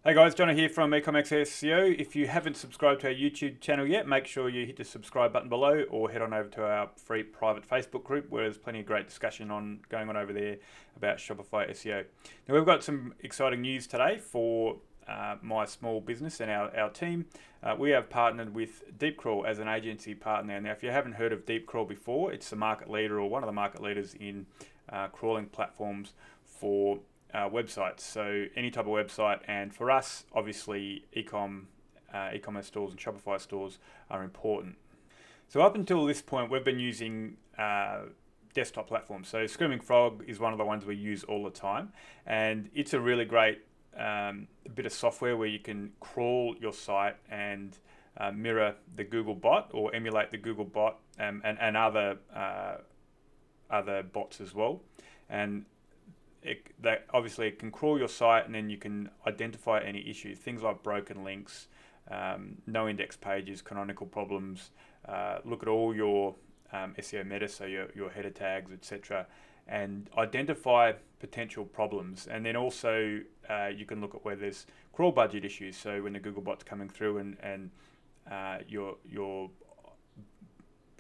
Hey guys, Johnny here from Ecommerce SEO. If you haven't subscribed to our YouTube channel yet, make sure you hit the subscribe button below or head on over to our free private Facebook group where there's plenty of great discussion going on over there about Shopify SEO. Now we've got some exciting news today for my small business and our team. We have partnered with DeepCrawl as an agency partner. Now if you haven't heard of DeepCrawl before, it's the market leader or one of the market leaders in crawling platforms for websites, so any type of website, and for us obviously e-commerce stores and Shopify stores are important. So up until this point we've been using desktop platforms. So Screaming Frog is one of the ones we use all the time, and it's a really great bit of software where you can crawl your site and mirror the Google bot or emulate the Google bot and other bots as well. And obviously it can crawl your site, and then you can identify any issues, things like broken links, no index pages, canonical problems, look at all your SEO meta, so your header tags, etc., and identify potential problems. And then also you can look at where there's crawl budget issues, so when the Google bot's coming through and your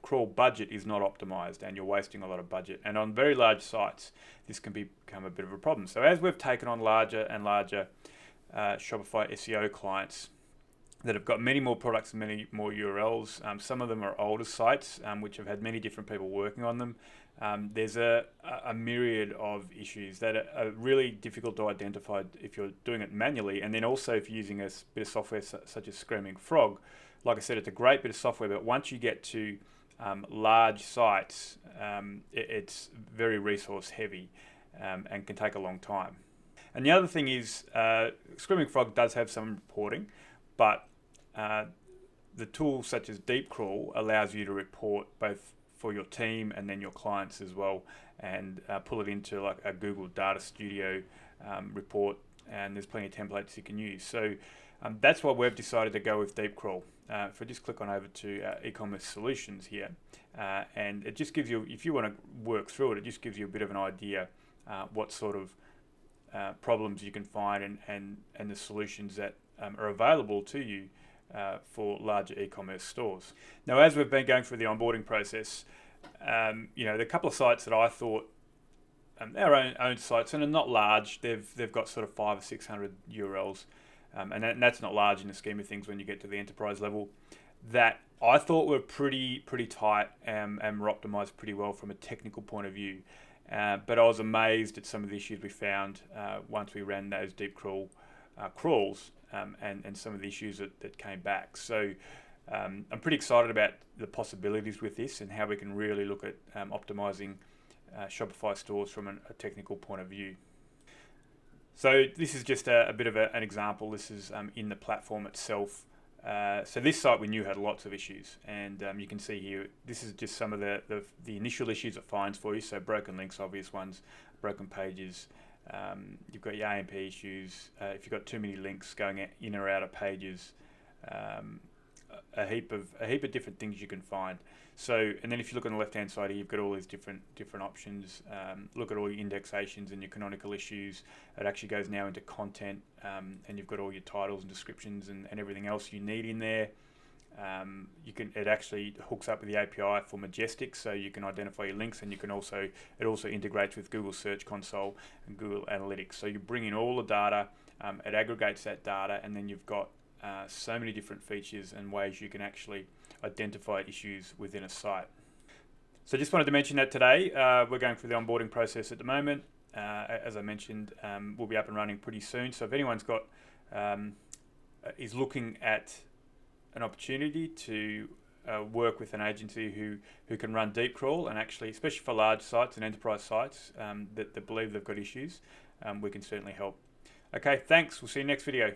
crawl budget is not optimized and you're wasting a lot of budget. And on very large sites, this can become a bit of a problem. So as we've taken on larger and larger Shopify SEO clients that have got many more products and many more URLs, some of them are older sites which have had many different people working on them. There's a myriad of issues that are really difficult to identify if you're doing it manually. And then also if you're using a bit of software such as Screaming Frog, like I said, it's a great bit of software, but once you get to large sites, it's very resource heavy and can take a long time. And the other thing is Screaming Frog does have some reporting, but the tool such as DeepCrawl allows you to report both for your team and then your clients as well, and pull it into like a Google Data Studio report, and there's plenty of templates you can use. So that's why we've decided to go with DeepCrawl. If I just click on over to e-commerce solutions here, and it just gives you, if you want to work through it, it just gives you a bit of an idea what sort of problems you can find and the solutions that are available to you for larger e-commerce stores. Now, as we've been going through the onboarding process, there are a couple of sites that I thought, our own sites, and are not large. They've got sort of 500 or 600 URLs. And that's not large in the scheme of things when you get to the enterprise level, that I thought were pretty tight and were optimized pretty well from a technical point of view. But I was amazed at some of the issues we found once we ran those DeepCrawl crawls and some of the issues that came back. So I'm pretty excited about the possibilities with this and how we can really look at optimizing Shopify stores from a technical point of view. So this is just a bit of an example. This is in the platform itself. So this site we knew had lots of issues, and you can see here, this is just some of the initial issues it finds for you. So broken links, obvious ones, broken pages. You've got your AMP issues. If you've got too many links going in or out of pages, a heap of different things you can find. So, and then if you look on the left hand side here, you've got all these different options. Look at all your indexations and your canonical issues. It actually goes now into content, and you've got all your titles and descriptions and everything else you need in there. It actually hooks up with the API for Majestic, so you can identify your links, and it also integrates with Google Search Console and Google Analytics. So you bring in all the data, it aggregates that data, and then you've got so many different features and ways you can actually identify issues within a site. So just wanted to mention that today. We're going through the onboarding process at the moment. As I mentioned, we'll be up and running pretty soon. So if anyone's is looking at an opportunity to work with an agency who can run DeepCrawl, and actually, especially for large sites and enterprise sites that believe they've got issues, we can certainly help. Okay, thanks. We'll see you next video.